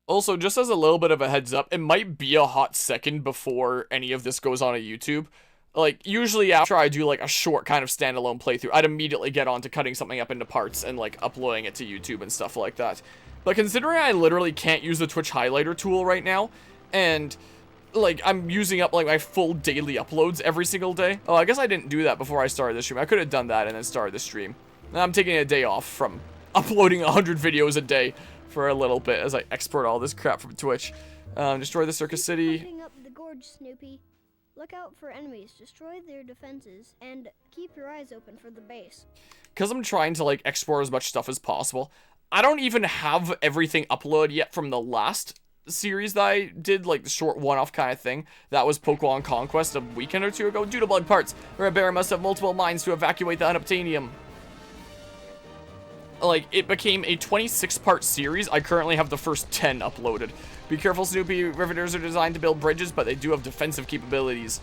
Also, just as a little bit of a heads up, it might be a hot second before any of this goes on to YouTube. Like, usually after I do, like, a short kind of standalone playthrough, I'd immediately get on to cutting something up into parts and, like, uploading it to YouTube and stuff like that. But considering I literally can't use the Twitch highlighter tool right now, and, like, I'm using up, like, my full daily uploads every single day. Oh, I guess I didn't do that before I started the stream. I could have done that and then started the stream. Now I'm taking a day off from uploading 100 videos a day for a little bit as I export all this crap from Twitch. Destroy the Circus City. Keep up the gorge, Snoopy. Look out for enemies, destroy their defenses, and keep your eyes open for the base. Because I'm trying to, like, explore as much stuff as possible, I don't even have everything uploaded yet from the last series that I did, like, the short one-off kind of thing. That was Pokemon Conquest a weekend or two ago. Due to bug parts, Red Bear must have multiple mines to evacuate the unobtainium. Like, it became a 26-part series. I currently have the first 10 uploaded. Be careful, Snoopy. Riveters are designed to build bridges, but they do have defensive capabilities.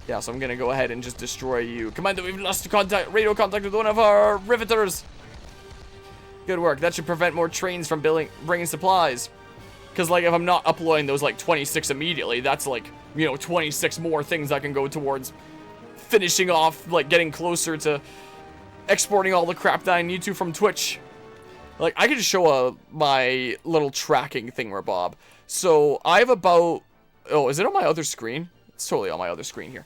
Yeah, so I'm gonna go ahead and just destroy you. Commander, we've lost radio contact with one of our riveters. Good work. That should prevent more trains from bringing supplies. Because, like, if I'm not uploading those, like, 26 immediately, that's, like, you know, 26 more things I can go towards finishing off, like, getting closer to exporting all the crap that I need to from Twitch. Like, I can just show my little tracking thingamabob. So, I have about... Oh, is it on my other screen? It's totally on my other screen here.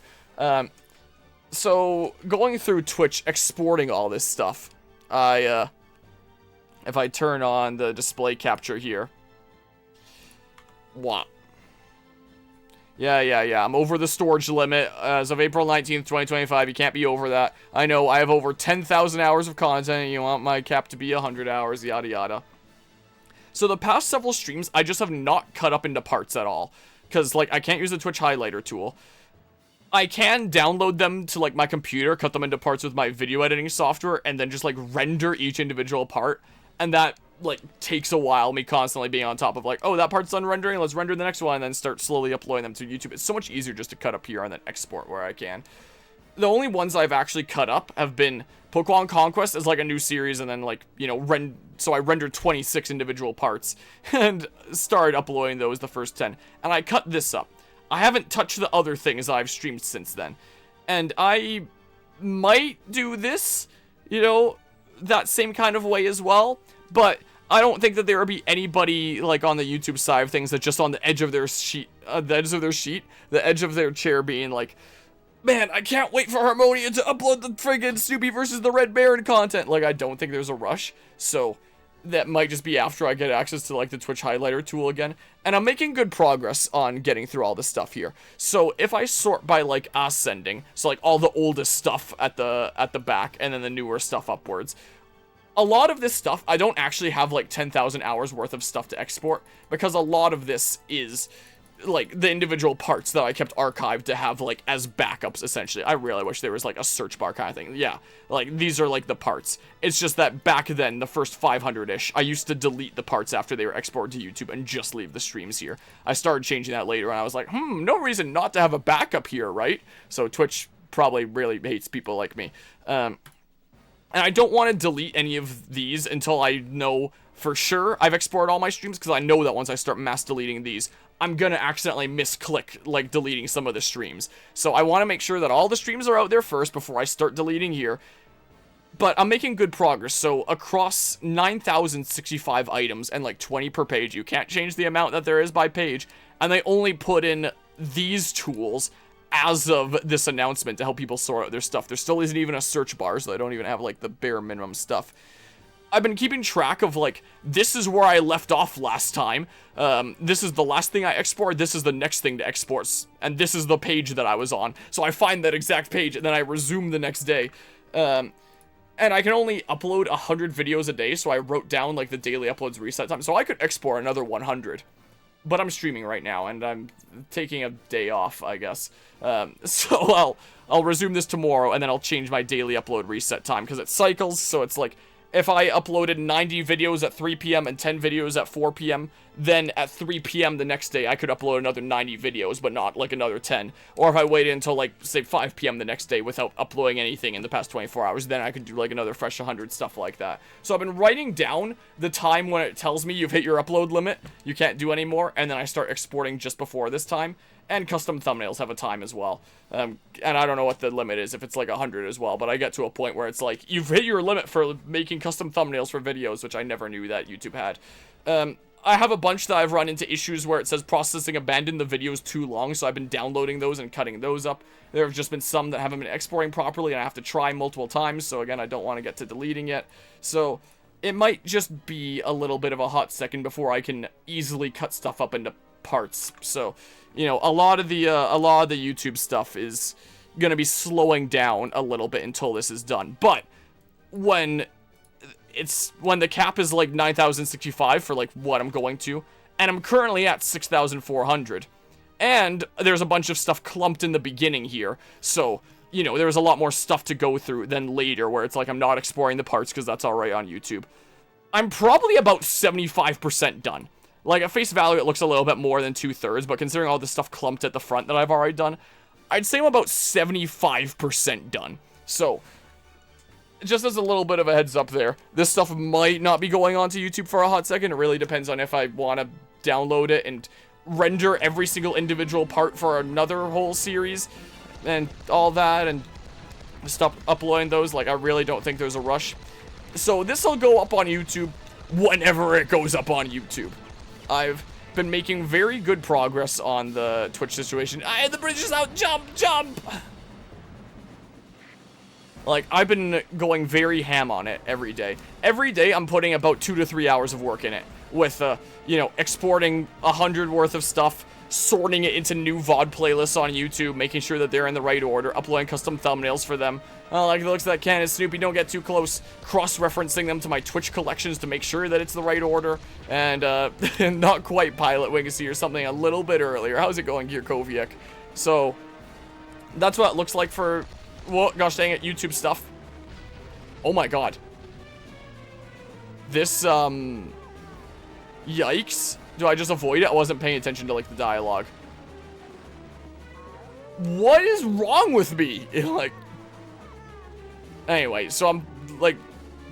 So, going through Twitch, exporting all this stuff, if I turn on the display capture here... Wow. Yeah. I'm over the storage limit as of April 19th, 2025. You can't be over that. I know, I have over 10,000 hours of content, and you want my cap to be 100 hours, yada yada. So the past several streams, I just have not cut up into parts at all. Because, like, I can't use the Twitch highlighter tool. I can download them to, like, my computer, cut them into parts with my video editing software, and then just, like, render each individual part. And that, like, takes a while, me constantly being on top of, like, oh, that part's done rendering, let's render the next one, and then start slowly uploading them to YouTube. It's so much easier just to cut up here and then export where I can. The only ones I've actually cut up have been Pokemon Conquest as, like, a new series, and then, like, you know, so I rendered 26 individual parts, and started uploading those the first 10. And I cut this up. I haven't touched the other things I've streamed since then. And I might do this, you know, that same kind of way as well, but I don't think that there would be anybody, like, on the YouTube side of things that just on the edge of their the edge of their chair being like, man, I can't wait for Harmonia to upload the friggin' Snoopy versus the Red Baron content. Like, I don't think there's a rush, so that might just be after I get access to, like, the Twitch highlighter tool again. And I'm making good progress on getting through all this stuff here. So if I sort by, like, ascending, so, like, all the oldest stuff at the back, and then the newer stuff upwards, a lot of this stuff, I don't actually have, like, 10,000 hours worth of stuff to export, because a lot of this is, like, the individual parts that I kept archived to have, like, as backups, essentially. I really wish there was, like, a search bar kind of thing. Yeah, like, these are, like, the parts. It's just that back then, the first 500-ish, I used to delete the parts after they were exported to YouTube and just leave the streams here. I started changing that later, and I was like, no reason not to have a backup here, right? So Twitch probably really hates people like me. And I don't want to delete any of these until I know for sure I've exported all my streams, because I know that once I start mass deleting these, I'm gonna accidentally misclick, like, deleting some of the streams. So I want to make sure that all the streams are out there first before I start deleting here. But I'm making good progress. So across 9,065 items and, like, 20 per page, you can't change the amount that there is by page. And they only put in these tools as of this announcement to help people sort out their stuff. There still isn't even a search bar, so they don't even have, like, the bare minimum stuff. I've been keeping track of, like, this is where I left off last time. This is the last thing I exported. This is the next thing to export. And this is the page that I was on. So I find that exact page, and then I resume the next day. And I can only upload 100 videos a day, so I wrote down, like, the daily uploads reset time. So I could export another 100. But I'm streaming right now, and I'm taking a day off, I guess. So I'll resume this tomorrow, and then I'll change my daily upload reset time, because it cycles, so it's like, if I uploaded 90 videos at 3 p.m. and 10 videos at 4 p.m., then at 3 p.m. the next day, I could upload another 90 videos, but not, like, another 10. Or if I waited until, like, say, 5 p.m. the next day without uploading anything in the past 24 hours, then I could do, like, another fresh 100, stuff like that. So I've been writing down the time when it tells me you've hit your upload limit, you can't do anymore, and then I start exporting just before this time. And custom thumbnails have a time as well. And I don't know what the limit is, if it's like 100 as well, but I get to a point where it's like, you've hit your limit for making custom thumbnails for videos, which I never knew that YouTube had. I have a bunch that I've run into issues where it says processing abandoned, the video's too long, so I've been downloading those and cutting those up. There have just been some that haven't been exporting properly, and I have to try multiple times, so again, I don't want to get to deleting it. So, it might just be a little bit of a hot second before I can easily cut stuff up into parts. So, you know, a lot of the YouTube stuff is gonna be slowing down a little bit until this is done. But when the cap is like 9,065 for like what I'm going to, and I'm currently at 6,400, and there's a bunch of stuff clumped in the beginning here, so you know there's a lot more stuff to go through than later where it's like I'm not exploring the parts because that's alright on YouTube. I'm probably about 75% done. Like, at face value, it looks a little bit more than 2/3, but considering all the stuff clumped at the front that I've already done, I'd say I'm about 75% done. So, just as a little bit of a heads up there, this stuff might not be going onto YouTube for a hot second. It really depends on if I want to download it and render every single individual part for another whole series and all that, and stop uploading those. Like, I really don't think there's a rush. So, this will go up on YouTube whenever it goes up on YouTube. I've been making very good progress on the Twitch situation. The bridge is out! Jump! Jump! Like, I've been going very ham on it every day. Every day, I'm putting about 2 to 3 hours of work in it. With, you know, exporting 100 worth of stuff, sorting it into new VOD playlists on YouTube, making sure that they're in the right order, uploading custom thumbnails for them. Like the looks of that can is Snoopy, don't get too close. Cross-referencing them to my Twitch collections to make sure that it's the right order. And, not quite Pilot Wingasy or something a little bit earlier. How's it going, Gear Koviak? So, that's what it looks like for, well, gosh dang it, YouTube stuff. Oh my god. This, yikes. Do I just avoid it? I wasn't paying attention to, like, the dialogue. What is wrong with me? Like, anyway, so I'm, like,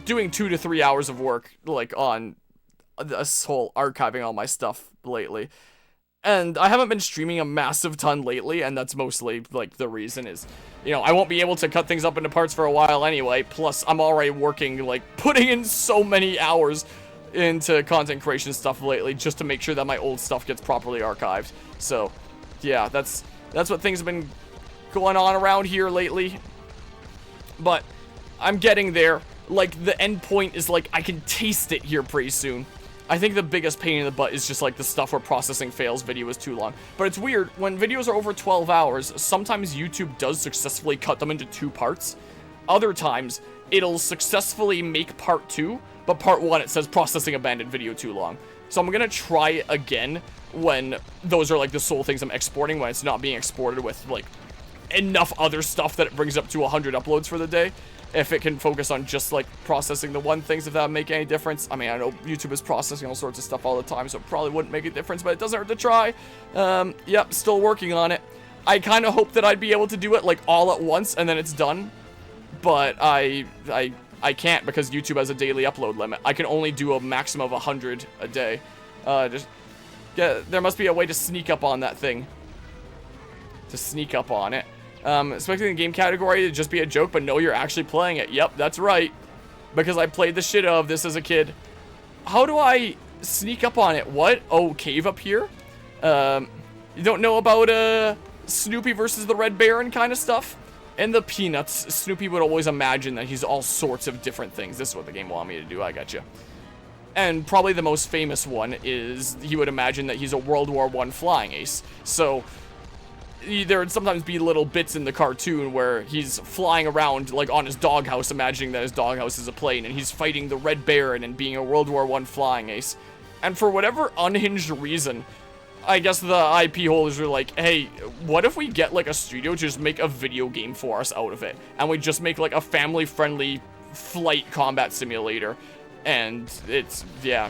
doing 2 to 3 hours of work, like, on this whole archiving all my stuff lately. And I haven't been streaming a massive ton lately, and that's mostly, like, the reason is, you know, I won't be able to cut things up into parts for a while anyway, plus I'm already working, like, putting in so many hours into content creation stuff lately just to make sure that my old stuff gets properly archived. So, yeah, that's what things have been going on around here lately. But I'm getting there. Like, the end point is, like, I can taste it here pretty soon. I think the biggest pain in the butt is just, like, the stuff where processing fails, video is too long. But it's weird, when videos are over 12 hours, sometimes YouTube does successfully cut them into 2 parts. Other times, it'll successfully make part 2, but part 1 it says processing abandoned, video too long. So I'm gonna try it again when those are like the sole things I'm exporting, when it's not being exported with like enough other stuff that it brings up to 100 uploads for the day. If it can focus on just like processing the one things, if that would make any difference. I mean, I know YouTube is processing all sorts of stuff all the time, so it probably wouldn't make a difference, but it doesn't hurt to try. Yep, still working on it. I kind of hope that I'd be able to do it like all at once and then it's done, but I can't because YouTube has a daily upload limit. I can only do a maximum of 100 a day. There must be a way to sneak up on that thing. To sneak up on it. Expecting the game category to just be a joke, but no, you're actually playing it. Yep, that's right. Because I played the shit out of this as a kid. How do I sneak up on it? What? Oh, cave up here? You don't know about, Snoopy versus the Red Baron kind of stuff? In the Peanuts, Snoopy would always imagine that he's all sorts of different things. This is what the game wanted me to do, I gotcha. And probably the most famous one is he would imagine that he's a World War I flying ace. So there would sometimes be little bits in the cartoon where he's flying around like on his doghouse, imagining that his doghouse is a plane, and he's fighting the Red Baron and being a World War I flying ace. And for whatever unhinged reason, I guess the IP holders were like, hey, what if we get like a studio to just make a video game for us out of it? And we just make like a family-friendly flight combat simulator. And it's, yeah.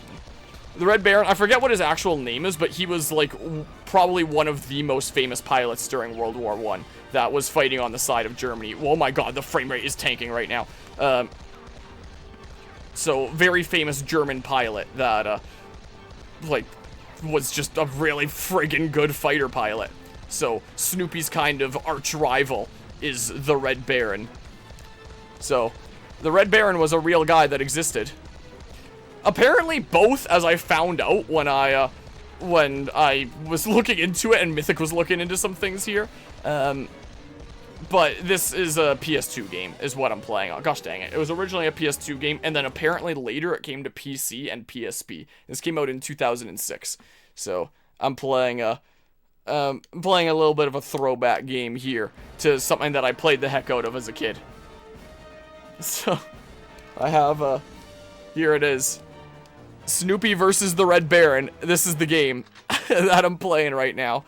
The Red Baron, I forget what his actual name is, but he was, like, probably one of the most famous pilots during World War I that was fighting on the side of Germany. Oh my god, the frame rate is tanking right now. So, very famous German pilot that, like, was just a really friggin' good fighter pilot. So, Snoopy's kind of arch rival is the Red Baron. So, the Red Baron was a real guy that existed. Apparently both, as I found out when I was looking into it and Mythic was looking into some things here. But this is a PS2 game, is what I'm playing on. Gosh dang it. It was originally a PS2 game, and then apparently later it came to PC and PSP. This came out in 2006. So, I'm playing a little bit of a throwback game here to something that I played the heck out of as a kid. So, I have, here it is. Snoopy versus the Red Baron. This is the game that I'm playing right now.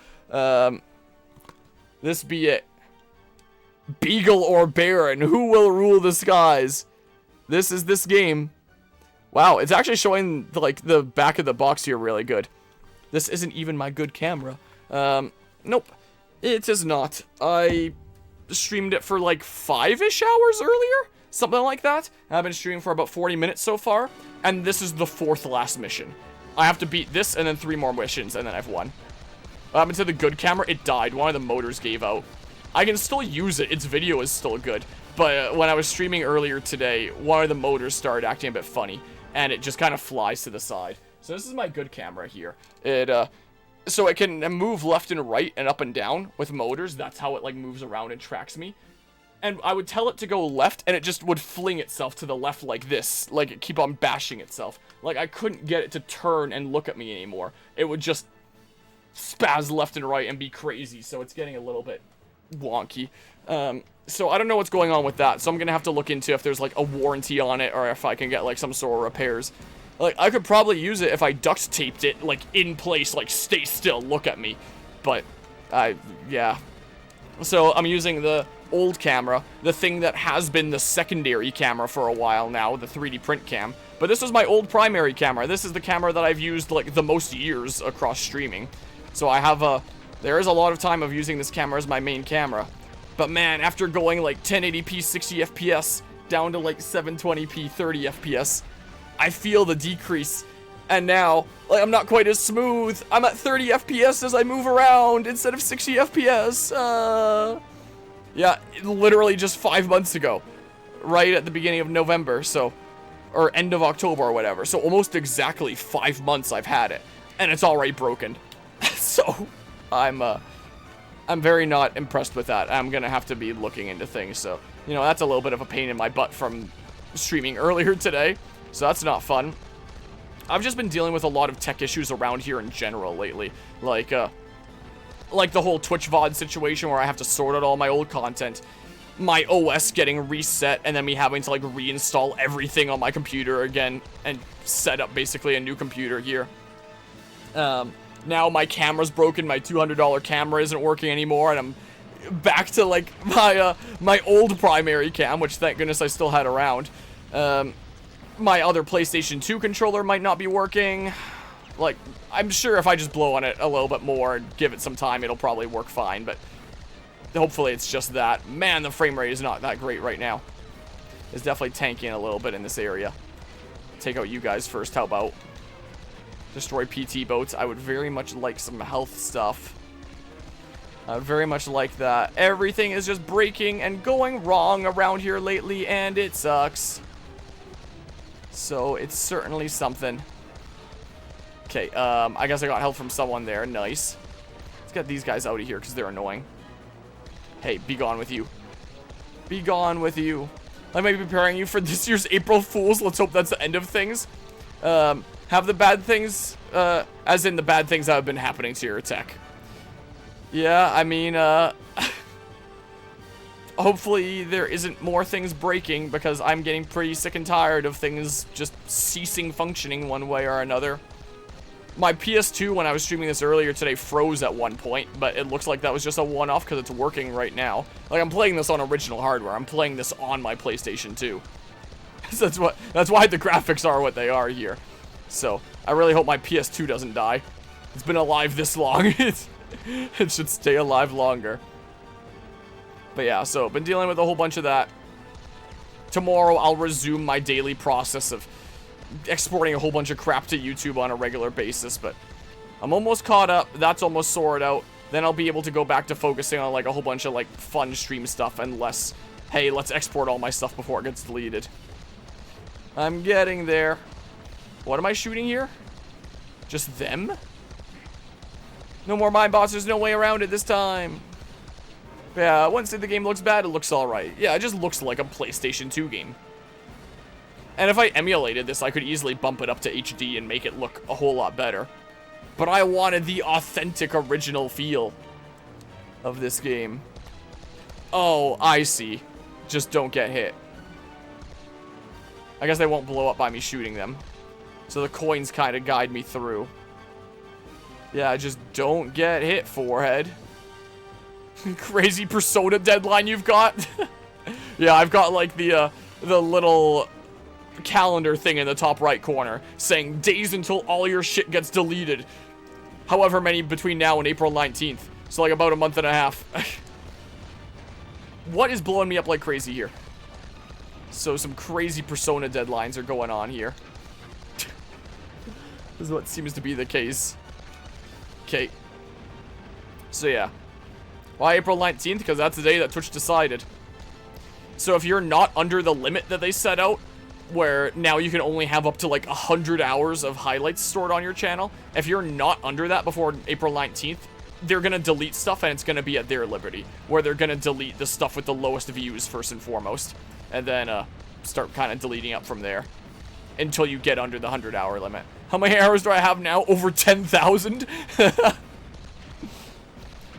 This be it. Beagle or Baron, who will rule the skies? This is this game. Wow, it's actually showing, like, the back of the box here really good. This isn't even my good camera. Nope. It is not. I streamed it for, like, 5-ish hours earlier? Something like that. I've been streaming for about 40 minutes so far, and this is the 4th last mission. I have to beat this and then 3 more missions, and then I've won. What happened to the good camera? It died. One of the motors gave out. I can still use it. Its video is still good, but when I was streaming earlier today, one of the motors started acting a bit funny, and it just kind of flies to the side. So this is my good camera here. So it can move left and right and up and down with motors. That's how it, like, moves around and tracks me. And I would tell it to go left, and it just would fling itself to the left like this. Like, it keep on bashing itself. Like, I couldn't get it to turn and look at me anymore. It would just spaz left and right and be crazy, so it's getting a little bit wonky. So I don't know what's going on with that, so I'm gonna have to look into if there's, like, a warranty on it, or if I can get, like, some sort of repairs. Like, I could probably use it if I duct taped it, like, in place, like, stay still, look at me. But, yeah. So, I'm using the old camera, the thing that has been the secondary camera for a while now, the 3D print cam. But this was my old primary camera. This is the camera that I've used, like, the most years across streaming. So I have there is a lot of time of using this camera as my main camera. But man, after going, like, 1080p 60 FPS down to, like, 720p 30 FPS, I feel the decrease. And now, like, I'm not quite as smooth. I'm at 30 FPS as I move around instead of 60 FPS. Yeah, literally just 5 months ago. Right at the beginning of November, so... Or end of October or whatever. So almost exactly 5 months I've had it. And it's already broken. So, I'm very not impressed with that. I'm gonna have to be looking into things, so... You know, that's a little bit of a pain in my butt from streaming earlier today. So that's not fun. I've just been dealing with a lot of tech issues around here in general lately. Like the whole Twitch VOD situation where I have to sort out all my old content. My OS getting reset, and then me having to, like, reinstall everything on my computer again and set up basically a new computer here. Now my camera's broken, my $200 camera isn't working anymore, and I'm back to, like, my old primary cam, which thank goodness I still had around. My other PlayStation 2 controller might not be working. Like, I'm sure if I just blow on it a little bit more and give it some time, it'll probably work fine, but hopefully it's just that. Man, the frame rate is not that great right now. It's definitely tanking a little bit in this area. Take out you guys first, how about? Destroy PT boats. I would very much like some health stuff. I would very much like that. Everything is just breaking and going wrong around here lately, and it sucks. So, it's certainly something. Okay, I guess I got help from someone there. Nice. Let's get these guys out of here because they're annoying. Hey, be gone with you. Be gone with you. I might be preparing you for this year's April Fools. Let's hope that's the end of things. Have the bad things, as in the bad things that have been happening to your tech. Yeah, I mean, hopefully there isn't more things breaking because I'm getting pretty sick and tired of things just ceasing functioning one way or another. My PS2, when I was streaming this earlier today, froze at one point, but it looks like that was just a one-off because it's working right now. Like, I'm playing this on original hardware. I'm playing this on my PlayStation 2. That's why the graphics are what they are here. So, I really hope my PS2 doesn't die. It's been alive this long. It should stay alive longer. But yeah, so been dealing with a whole bunch of that. Tomorrow I'll resume my daily process of exporting a whole bunch of crap to YouTube on a regular basis, but I'm almost caught up. That's almost sorted out. Then I'll be able to go back to focusing on like a whole bunch of like fun stream stuff and less, hey, let's export all my stuff before it gets deleted. I'm getting there. What am I shooting here? Just them? No more mine bots. There's no way around it this time. Yeah, I wouldn't say the game looks bad. It looks alright. Yeah, it just looks like a PlayStation 2 game. And if I emulated this, I could easily bump it up to HD and make it look a whole lot better. But I wanted the authentic, original feel of this game. Oh, I see. Just don't get hit. I guess they won't blow up by me shooting them. So the coins kind of guide me through. Yeah, just don't get hit, forehead. Crazy Persona deadline you've got. Yeah, I've got like the little calendar thing in the top right corner saying days until all your shit gets deleted. However many between now and April 19th. So like about a month and a half. What is blowing me up like crazy here? So some crazy Persona deadlines are going on here. This is what seems to be the case. Okay. So yeah. Why April 19th? Because that's the day that Twitch decided. So if you're not under the limit that they set out, where now you can only have up to like 100 hours of highlights stored on your channel, if you're not under that before April 19th, they're going to delete stuff and it's going to be at their liberty, where they're going to delete the stuff with the lowest views first and foremost, and then start kind of deleting up from there until you get under the 100-hour limit. How many hours do I have now? Over 10,000?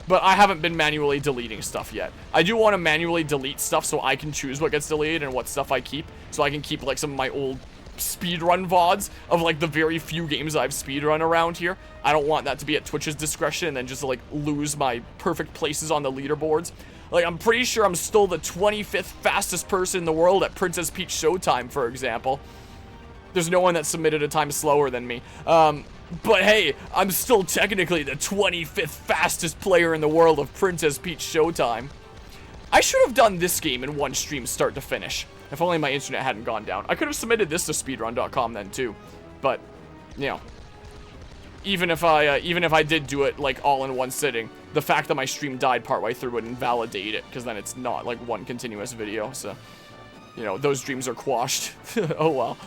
But I haven't been manually deleting stuff yet. I do want to manually delete stuff so I can choose what gets deleted and what stuff I keep. So I can keep like some of my old speedrun VODs of like the very few games I've speedrun around here. I don't want that to be at Twitch's discretion and then just like lose my perfect places on the leaderboards. Like I'm pretty sure I'm still the 25th fastest person in the world at Princess Peach Showtime, for example. There's no one that submitted a time slower than me. But hey, I'm still technically the 25th fastest player in the world of Princess Peach Showtime. I should have done this game in one stream start to finish. If only my internet hadn't gone down. I could have submitted this to speedrun.com then too. But, you know, even if I did do it like all in one sitting, the fact that my stream died partway through would invalidate it, because then it's not like one continuous video. So, you know, those dreams are quashed. Oh well.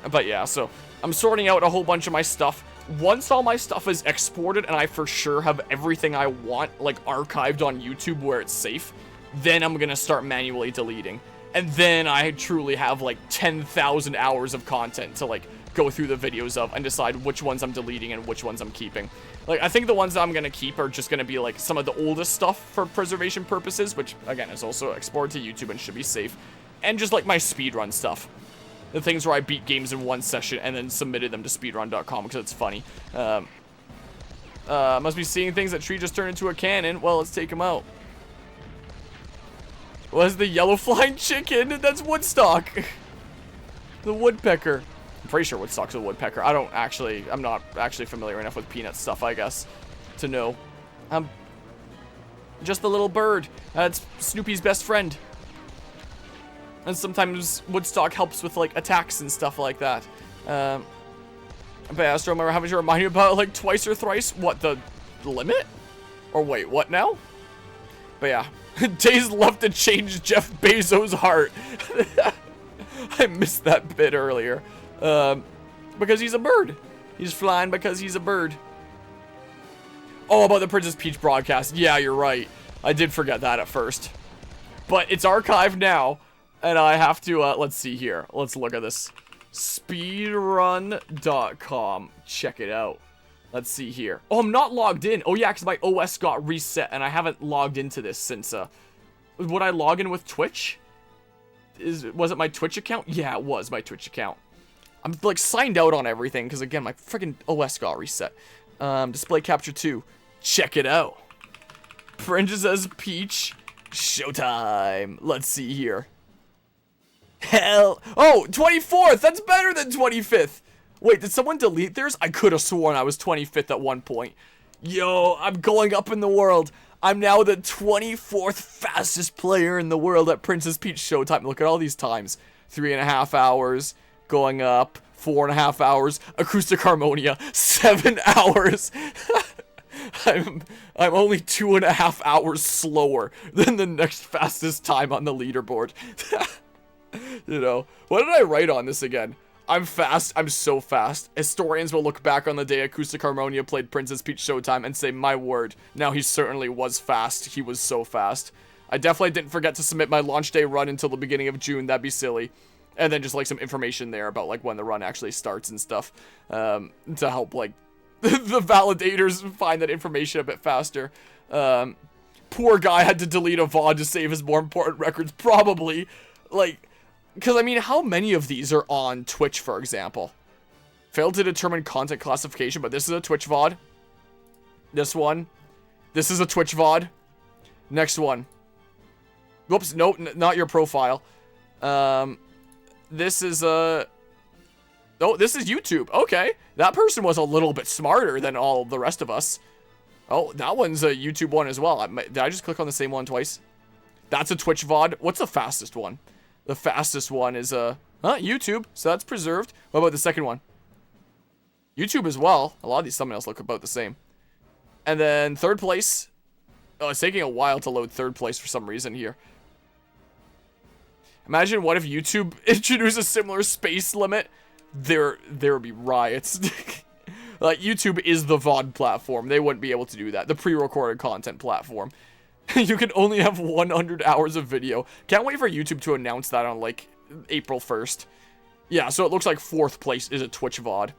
But yeah, so I'm sorting out a whole bunch of my stuff. Once all my stuff is exported and I for sure have everything I want like archived on YouTube where it's safe, then I'm gonna start manually deleting. And then I truly have like 10,000 hours of content to like go through the videos of and decide which ones I'm deleting and which ones I'm keeping. Like, I think the ones that I'm gonna keep are just gonna be like some of the oldest stuff for preservation purposes, which again is also exported to YouTube and should be safe. And just like my speedrun stuff. The things where I beat games in one session and then submitted them to speedrun.com because it's funny. Must be seeing things. That tree just turned into a cannon. Well, let's take him out. Was the yellow flying chicken? That's Woodstock. The woodpecker. I'm pretty sure Woodstock's a woodpecker. I'm not actually familiar enough with peanut stuff, I guess, to know. Just the little bird. That's Snoopy's best friend. And sometimes Woodstock helps with, like, attacks and stuff like that. But yeah, Astro, remember having to remind you about it, like, twice or thrice? What, the limit? Or wait, what now? But yeah. Days left to change Jeff Bezos' heart. I missed that bit earlier. Because he's a bird. He's flying because he's a bird. Oh, about the Princess Peach broadcast. Yeah, you're right. I did forget that at first. But it's archived now. And I have to, let's see here. Let's look at this. Speedrun.com. Check it out. Let's see here. Oh, I'm not logged in. Oh, yeah, because my OS got reset, and I haven't logged into this since, would I log in with Twitch? Was it my Twitch account? Yeah, it was my Twitch account. I'm, like, signed out on everything, because, again, my freaking OS got reset. Display Capture 2. Check it out. Princess Peach Showtime. Let's see here. Hell. Oh, 24th. That's better than 25th. Wait, did someone delete theirs? I could have sworn I was 25th at one point. Yo, I'm going up in the world. I'm now the 24th fastest player in the world at Princess Peach Showtime. Look at all these times. 3.5 hours. Going up. 4.5 hours. Acoustic Harmonia. 7 hours. I'm only 2.5 hours slower than the next fastest time on the leaderboard. You know, what did I write on this again? I'm fast. I'm so fast. Historians will look back on the day Acoustic Harmonia played Princess Peach Showtime and say, my word, now he certainly was fast. He was so fast. I definitely didn't forget to submit my launch day run until the beginning of June. That'd be silly. And then just like some information there about like when the run actually starts and stuff, to help like the validators find that information a bit faster. Poor guy had to delete a VOD to save his more important records. Probably, like, because I mean, how many of these are on Twitch, for example? Failed to determine content classification, but this is a Twitch VOD. This one. This is a Twitch VOD. Next one. Whoops, no, not your profile. This is a... Oh, this is YouTube. Okay. That person was a little bit smarter than all the rest of us. Oh, that one's a YouTube one as well. Did I just click on the same one twice? That's a Twitch VOD. What's the fastest one? The fastest one is YouTube. So that's preserved. What about the second one? YouTube as well. A lot of these thumbnails look about the same. And then third place. Oh, it's taking a while to load third place for some reason here. Imagine what if YouTube introduced a similar space limit. There would be riots. Like, YouTube is the VOD platform. They wouldn't be able to do that. The pre-recorded content platform. You can only have 100 hours of video. Can't wait for YouTube to announce that on, like, April 1st. Yeah, so it looks like fourth place is a Twitch VOD.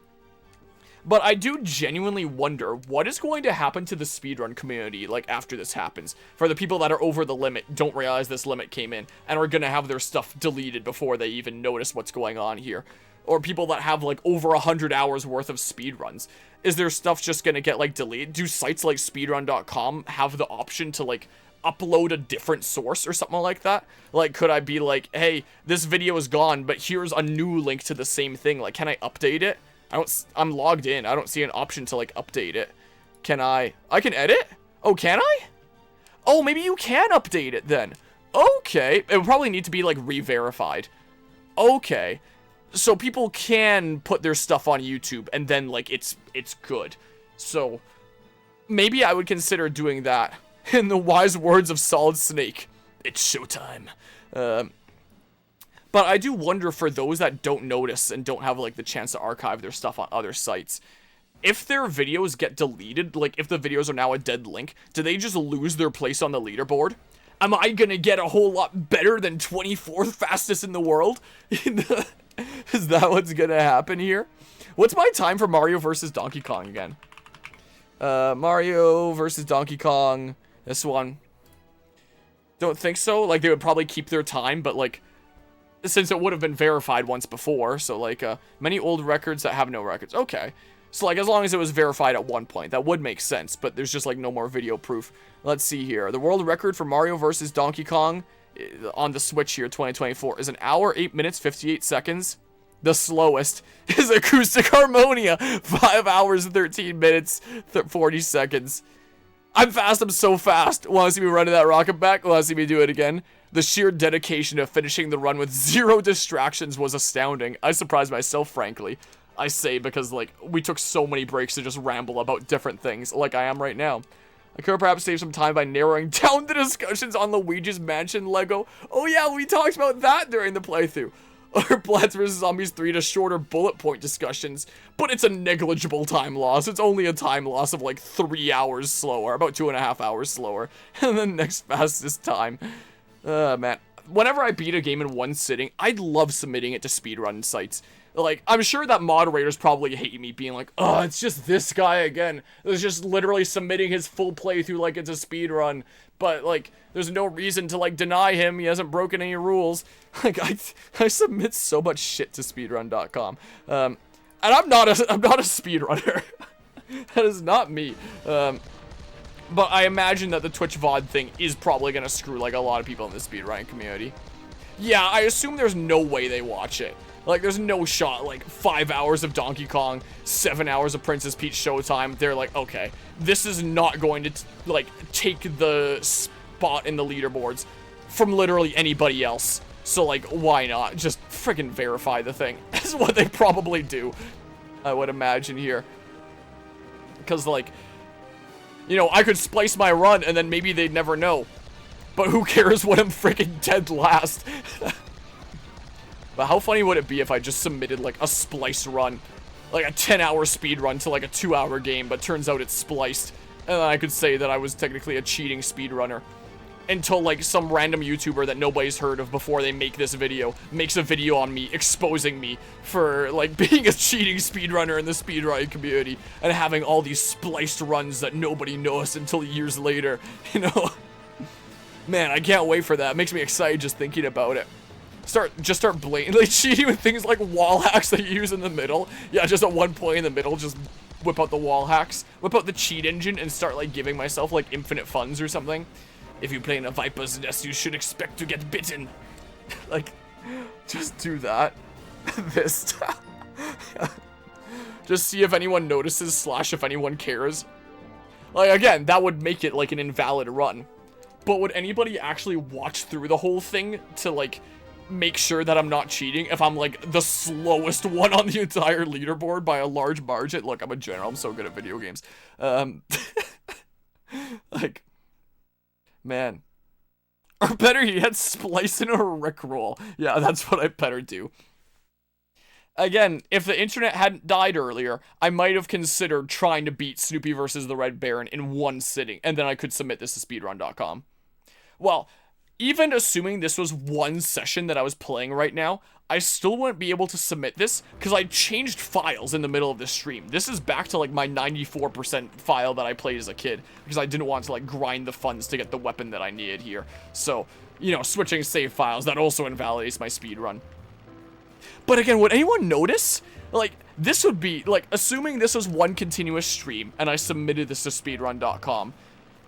But I do genuinely wonder what is going to happen to the speedrun community, like, after this happens. For the people that are over the limit, don't realize this limit came in, and are gonna have their stuff deleted before they even notice what's going on here. Or people that have, like, over 100 hours worth of speedruns. Is their stuff just gonna get, like, deleted? Do sites like speedrun.com have the option to, like, upload a different source or something like that? Like, could I be like, hey, this video is gone, but here's a new link to the same thing. Like, can I update it? I'm logged in. I don't see an option to, like, update it. Can I can edit? Oh, can I? Oh, maybe you can update it then. Okay. It would probably need to be, like, re-verified. Okay. So people can put their stuff on YouTube and then, like, it's good. So maybe I would consider doing that. In the wise words of Solid Snake, it's showtime. But I do wonder for those that don't notice and don't have, like, the chance to archive their stuff on other sites. If their videos get deleted, like, if the videos are now a dead link, do they just lose their place on the leaderboard? Am I gonna get a whole lot better than 24th fastest in the world? Is that what's gonna happen here? What's my time for Mario versus Donkey Kong again? Mario versus Donkey Kong. This one. Don't think so. Like, they would probably keep their time, but, like, since it would have been verified once before, so, like, many old records that have no records. Okay. So, like, as long as it was verified at one point, that would make sense, but there's just, like, no more video proof. Let's see here. The world record for Mario versus Donkey Kong on the Switch here, 2024, is 1 hour, 8 minutes, 58 seconds. The slowest is Acoustic Harmonia, 5 hours, 13 minutes, 40 seconds. I'm fast, I'm so fast. Want to see me run to that rocket back? Want to see me do it again? The sheer dedication of finishing the run with 0 distractions was astounding. I surprised myself, frankly. I say because, like, we took so many breaks to just ramble about different things, like I am right now. I could perhaps save some time by narrowing down the discussions on Luigi's Mansion Lego. Oh yeah, we talked about that during the playthrough. Or Plants vs. Zombies 3 to shorter bullet point discussions, but it's a negligible time loss. It's only a time loss of like 3 hours slower, about 2.5 hours slower, and the next fastest time. Man, whenever I beat a game in one sitting, I'd love submitting it to speedrun sites. Like, I'm sure that moderators probably hate me being like, oh, it's just this guy again. It's just literally submitting his full playthrough like it's a speedrun. But, like, there's no reason to, like, deny him. He hasn't broken any rules. Like, I submit so much shit to speedrun.com. And I'm not a speedrunner. That is not me. But I imagine that the Twitch VOD thing is probably going to screw, like, a lot of people in the speedrunning community. yeah, I assume there's no way they watch it. Like, there's no shot, like, 5 hours of Donkey Kong, 7 hours of Princess Peach showtime. They're like, okay, this is not going to, like, take the spot in the leaderboards from literally anybody else. So, like, why not? Just freaking verify the thing. That's what they probably do, I would imagine here. Because, like, you know, I could splice my run and then maybe they'd never know. But who cares when I'm freaking dead last? But how funny would it be if I just submitted, like, a splice run? Like a 10-hour speed run to, like, a 2-hour game, but turns out it's spliced. And then I could say that I was technically a cheating speedrunner. Until, like, some random YouTuber that nobody's heard of before they make this video makes a video on me exposing me for, like, being a cheating speedrunner in the speedrunning community and having all these spliced runs that nobody knows until years later, you know? Man, I can't wait for that. It makes me excited just thinking about it. Just start blatantly cheating with things like wall hacks that you use in the middle. Yeah, just at one point in the middle, just whip out the wall hacks, whip out the cheat engine, and start, like, giving myself, like, infinite funds or something. If you play in a viper's nest, you should expect to get bitten. Like, just do that. This. Just see if anyone notices, / if anyone cares. Like, again, that would make it, like, an invalid run. But would anybody actually watch through the whole thing to, like, make sure that I'm not cheating if I'm, like, the slowest one on the entire leaderboard by a large margin? Look, I'm a general. I'm so good at video games. Like, man. Or better yet, splice in a Rickroll. Yeah, that's what I better do. Again, if the internet hadn't died earlier, I might have considered trying to beat Snoopy versus the Red Baron in one sitting, and then I could submit this to speedrun.com. Well, even assuming this was one session that I was playing right now, I still wouldn't be able to submit this because I changed files in the middle of this stream. This is back to, like, my 94% file that I played as a kid because I didn't want to, like, grind the funds to get the weapon that I needed here. So, you know, switching save files, that also invalidates my speedrun. But again, would anyone notice? Like, this would be, like, assuming this was one continuous stream and I submitted this to speedrun.com.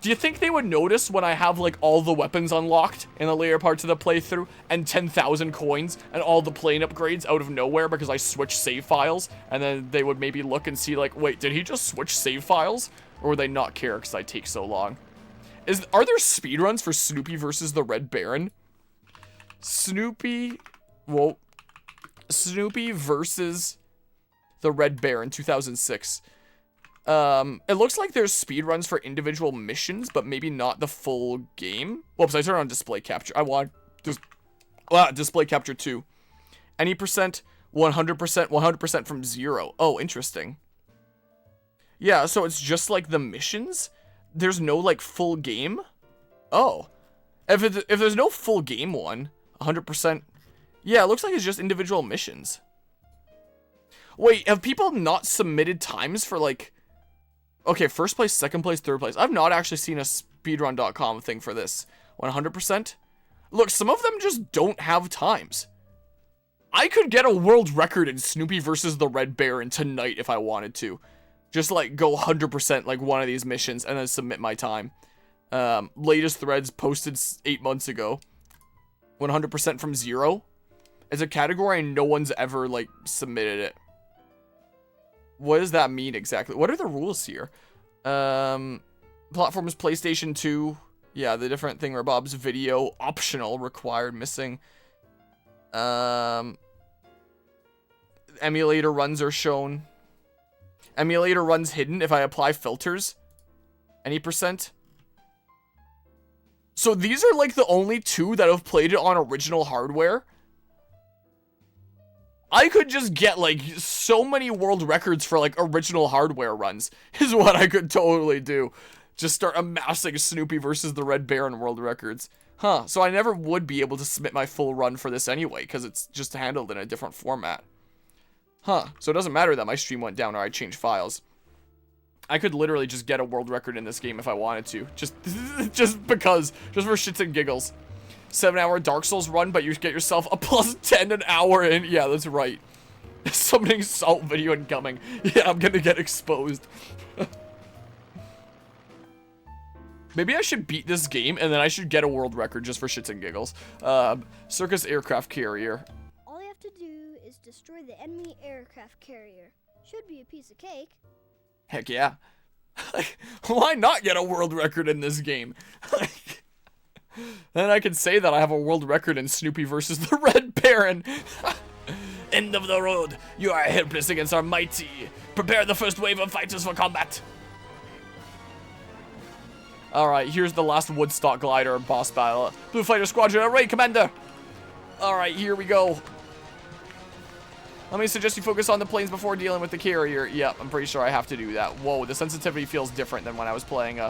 Do you think they would notice when I have, like, all the weapons unlocked in the later parts of the playthrough and 10,000 coins and all the plane upgrades out of nowhere because I switched save files? And then they would maybe look and see, like, wait, did he just switch save files? Or would they not care because I take so long? Are there speedruns for Snoopy versus the Red Baron? Snoopy versus the Red Baron 2006. It looks like there's speedruns for individual missions, but maybe not the full game. Whoops, I turned on display capture. I want display capture 2. Any percent, 100%, 100% from 0. Oh, interesting. Yeah, so it's just like the missions? There's no, like, full game? Oh. If there's no full game one, 100%. Yeah, it looks like it's just individual missions. Wait, have people not submitted times for, like... Okay, first place, second place, third place. I've not actually seen a speedrun.com thing for this. 100%? Look, some of them just don't have times. I could get a world record in Snoopy versus the Red Baron tonight if I wanted to. Just, like, go 100% like one of these missions and then submit my time. Latest threads posted 8 months ago. 100% from 0. It's a category and no one's ever, like, submitted it. What does that mean exactly? What are the rules here? Platforms PlayStation 2. Yeah, the different thing where Bob's video. Optional, required, missing. Emulator runs are shown. Emulator runs hidden if I apply filters. Any percent? So these are like the only 2 that have played it on original hardware. I could just get, like, so many world records for, like, original hardware runs, is what I could totally do. Just start amassing Snoopy versus the Red Baron world records. Huh, so I never would be able to submit my full run for this anyway, because it's just handled in a different format. Huh, so it doesn't matter that my stream went down or I changed files. I could literally just get a world record in this game if I wanted to. Just because. Just for shits and giggles. 7-hour Dark Souls run, but you get yourself a +10 an hour in. Yeah, that's right. Summoning salt video incoming. Yeah, I'm gonna get exposed. Maybe I should beat this game, and then I should get a world record just for shits and giggles. Circus aircraft carrier. All you have to do is destroy the enemy aircraft carrier. Should be a piece of cake. Heck yeah. Why not get a world record in this game? Then I can say that I have a world record in Snoopy versus the Red Baron. End of the road. You are helpless against our mighty. Prepare the first wave of fighters for combat. Alright, here's the last Woodstock glider boss battle. Blue Fighter Squadron Array Commander. Alright, here we go. Let me suggest you focus on the planes before dealing with the carrier. Yep, I'm pretty sure I have to do that. Whoa, the sensitivity feels different than when I was playing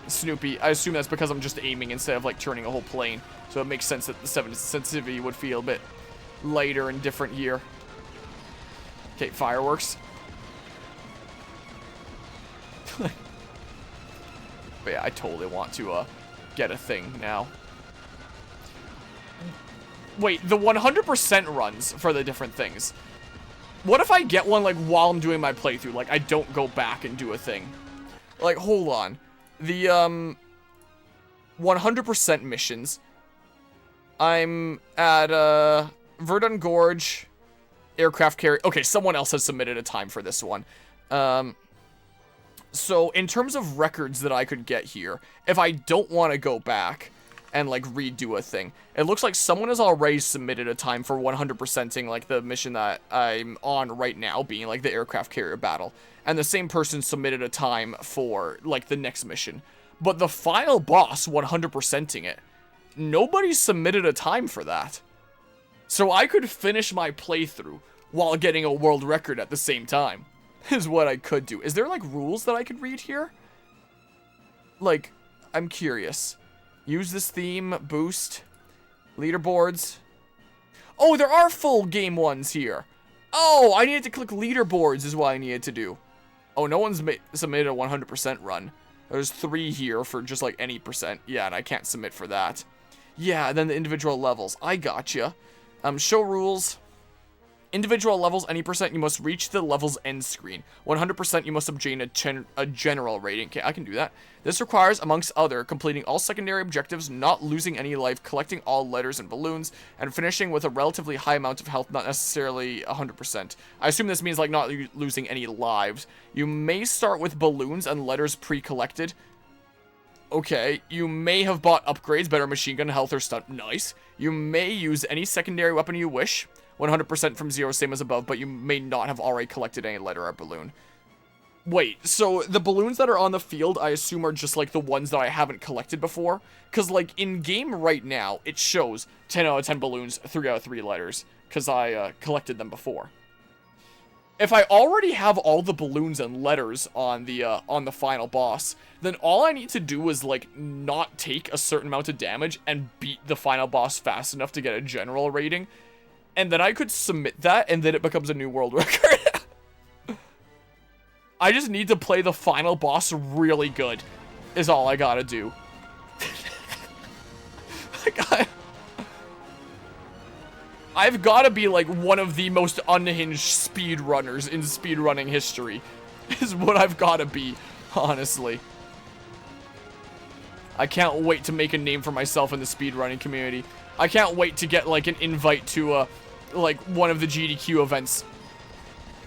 Snoopy. I assume that's because I'm just aiming instead of like turning a whole plane. So it makes sense that the sensitivity would feel a bit lighter and different here. Okay, fireworks. But yeah, I totally want to get a thing now. Wait, the 100% runs for the different things. What if I get one like while I'm doing my playthrough? Like I don't go back and do a thing. Like hold on. The 100% missions. I'm at Verdun Gorge aircraft carrier. Okay, someone else has submitted a time for this one. So in terms of records that I could get here, if I don't want to go back and like redo a thing, it looks like someone has already submitted a time for 100%ing like the mission that I'm on right now, being like the aircraft carrier battle. And the same person submitted a time for like the next mission. But the final boss 100%ing it, nobody submitted a time for that. So I could finish my playthrough while getting a world record at the same time. Is what I could do. Is there like rules that I could read here? Like, I'm curious. Use this theme, boost, leaderboards. Oh, there are full game ones here. Oh, I needed to click leaderboards is what I needed to do. Oh, no one's submitted a 100% run. There's 3 here for just like any percent. Yeah, and I can't submit for that. Yeah, and then the individual levels. I gotcha. Show rules. Individual levels, any percent, you must reach the level's end screen. 100% you must obtain a general rating. Okay, I can do that. This requires, amongst other, completing all secondary objectives, not losing any life, collecting all letters and balloons, and finishing with a relatively high amount of health, not necessarily 100%. I assume this means like not losing any lives. You may start with balloons and letters pre-collected. Okay, you may have bought upgrades, better machine gun, health, or stunt. Nice. You may use any secondary weapon you wish. 100% from 0, same as above, but you may not have already collected any letter or balloon. Wait, so the balloons that are on the field, I assume, are just, like, the ones that I haven't collected before? Because, like, in-game right now, it shows 10 out of 10 balloons, 3 out of 3 letters, because I collected them before. If I already have all the balloons and letters on the final boss, then all I need to do is, like, not take a certain amount of damage and beat the final boss fast enough to get a general rating. And then I could submit that, and then it becomes a new world record. I just need to play the final boss really good, is all I gotta do. I've gotta be, like, one of the most unhinged speedrunners in speedrunning history, is what I've gotta be, honestly. I can't wait to make a name for myself in the speedrunning community. I can't wait to get, like, an invite to, like, one of the GDQ events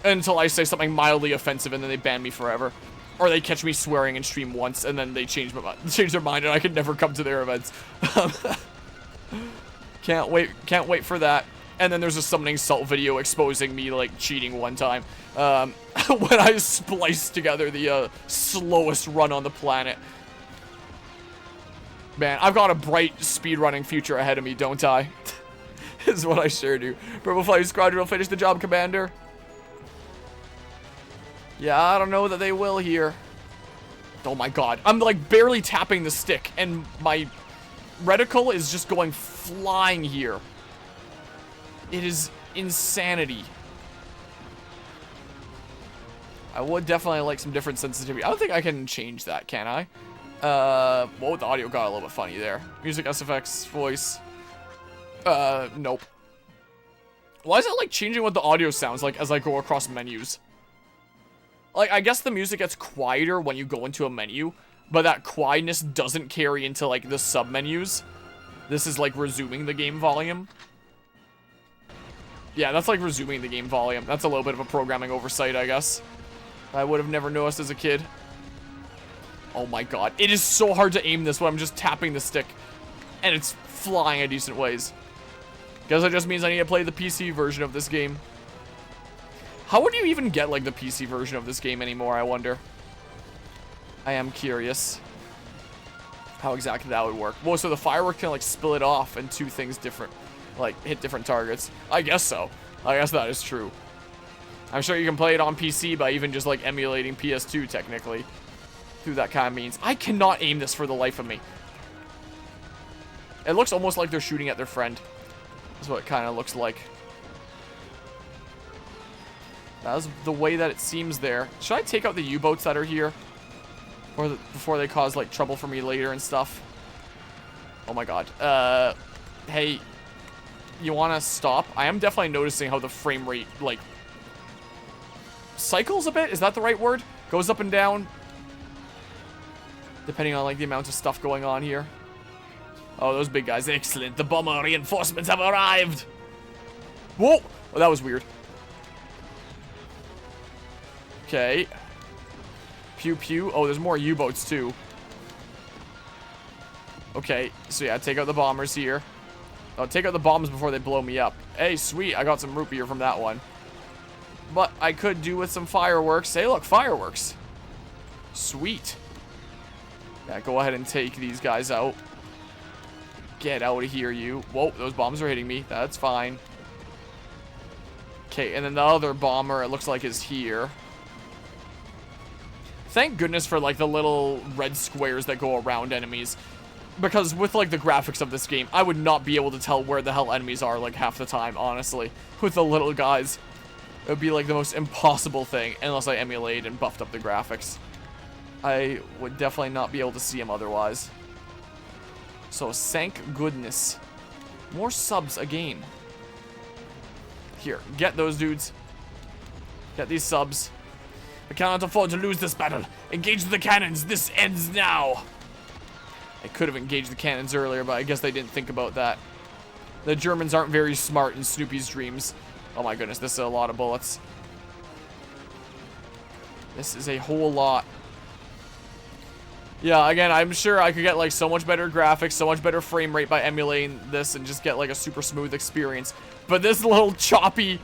until I say something mildly offensive and then they ban me forever. Or they catch me swearing in stream once and then they change their mind and I could never come to their events. Can't wait for that. And then there's a summoning salt video exposing me, like, cheating one time. When I spliced together the, slowest run on the planet. Man, I've got a bright speedrunning future ahead of me, don't I? Is what I sure do. Purple Fighter Squadron will finish the job, Commander. Yeah, I don't know that they will here. Oh my god. I'm, like, barely tapping the stick, and my reticle is just going flying here. It is insanity. I would definitely like some different sensitivity. I don't think I can change that, can I? Whoa, the audio got a little bit funny there. Music, SFX, voice. Nope. Why is it, like, changing what the audio sounds like as I go across menus? Like, I guess the music gets quieter when you go into a menu, but that quietness doesn't carry into, like, the sub-menus. This is, like, resuming the game volume. Yeah, that's, like, resuming the game volume. That's a little bit of a programming oversight, I guess. I would have never noticed as a kid. Oh my god. It is so hard to aim this when I'm just tapping the stick. And it's flying a decent ways. Guess that just means I need to play the PC version of this game. How would you even get, like, the PC version of this game anymore, I wonder? I am curious how exactly that would work. Whoa, so the firework can, like, spill it off and two things different, like, hit different targets. I guess so. I guess that is true. I'm sure you can play it on PC by even just, like, emulating PS2, technically. Through that kind of means. I cannot aim this for the life of me. It looks almost like they're shooting at their friend. That's what it kind of looks like. That's the way that it seems there. Should I take out the U-boats that are here? Or before they cause, like, trouble for me later and stuff? Oh my god. Hey. You want to stop? I am definitely noticing how the frame rate, like, cycles a bit? Is that the right word? Goes up and down. Depending on, like, the amount of stuff going on here. Oh, those big guys. Excellent. The bomber reinforcements have arrived. Whoa. Oh, that was weird. Okay. Pew pew. Oh, there's more U-boats too. Okay. So yeah, take out the bombers here. Oh, take out the bombs before they blow me up. Hey, sweet. I got some root beer from that one. But I could do with some fireworks. Hey, look, fireworks. Sweet. Yeah, go ahead and take these guys out. Get out of here, you. Whoa, those bombs are hitting me. That's fine. Okay, and then the other bomber, it looks like, is here. Thank goodness for, like, the little red squares that go around enemies. Because with, like, the graphics of this game, I would not be able to tell where the hell enemies are, like, half the time, honestly. With the little guys. It would be, like, the most impossible thing, unless I emulate and buffed up the graphics. I would definitely not be able to see them otherwise. So, thank goodness. More subs again. Here, get those dudes. Get these subs. I cannot afford to lose this battle. Engage the cannons. This ends now. I could have engaged the cannons earlier, but I guess they didn't think about that. The Germans aren't very smart in Snoopy's dreams. Oh my goodness, this is a lot of bullets. This is a whole lot. Yeah, again, I'm sure I could get, like, so much better graphics, so much better frame rate by emulating this and just get, like, a super smooth experience. But this little choppy,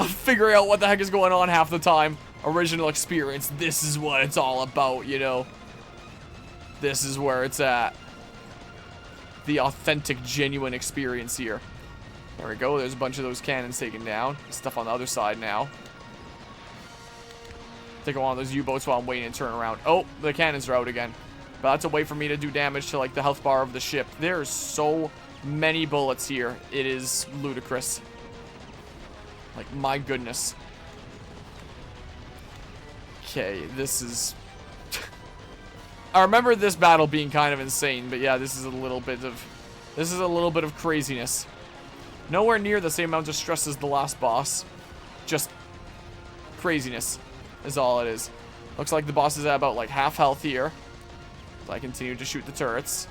figuring out what the heck is going on half the time, original experience, this is what it's all about, you know? This is where it's at. The authentic, genuine experience here. There we go, there's a bunch of those cannons taken down. Stuff on the other side now. Take one of those U-boats while I'm waiting to turn around. Oh, the cannons are out again. But that's a way for me to do damage to, like, the health bar of the ship. There's so many bullets here. It is ludicrous. Like, my goodness. Okay, this is... I remember this battle being kind of insane, but yeah, this is a little bit of craziness. Nowhere near the same amount of stress as the last boss. Just craziness is all it is. Looks like the boss is at about, like, half health here. So I continue to shoot the turrets.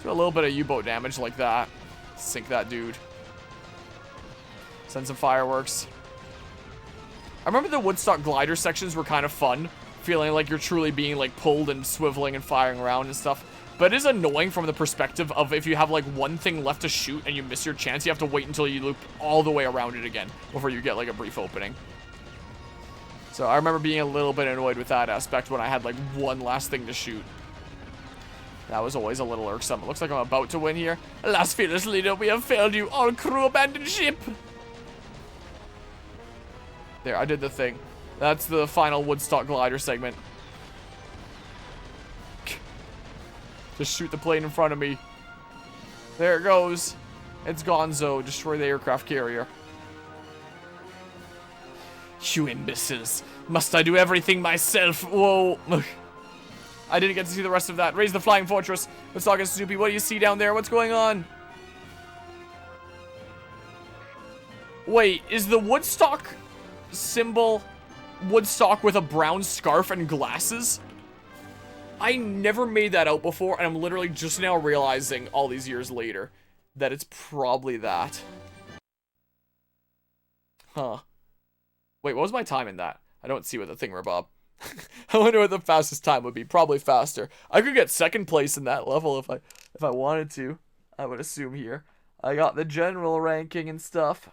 Do a little bit of U-boat damage like that. Sink that dude. Send some fireworks. I remember the Woodstock glider sections were kind of fun. Feeling like you're truly being, like, pulled and swiveling and firing around and stuff. But it is annoying from the perspective of if you have, like, one thing left to shoot and you miss your chance, you have to wait until you loop all the way around it again before you get, like, a brief opening. So I remember being a little bit annoyed with that aspect when I had, like, one last thing to shoot. That was always a little irksome. It looks like I'm about to win here. Alas, fearless leader, we have failed you. All crew abandon ship. There, I did the thing. That's the final Woodstock glider segment. Just shoot the plane in front of me. There it goes. It's Gonzo. Destroy the aircraft carrier. You imbeciles. Must I do everything myself? Whoa. I didn't get to see the rest of that. Raise the flying fortress. Let's talk to Snoopy. What do you see down there? What's going on? Wait, is the Woodstock symbol Woodstock with a brown scarf and glasses? I never made that out before, and I'm literally just now realizing all these years later that it's probably that. Huh. Wait, what was my time in that? I don't see what the thingamabob. I wonder what the fastest time would be. Probably faster. I could get second place in that level if I wanted to. I would assume here. I got the general ranking and stuff.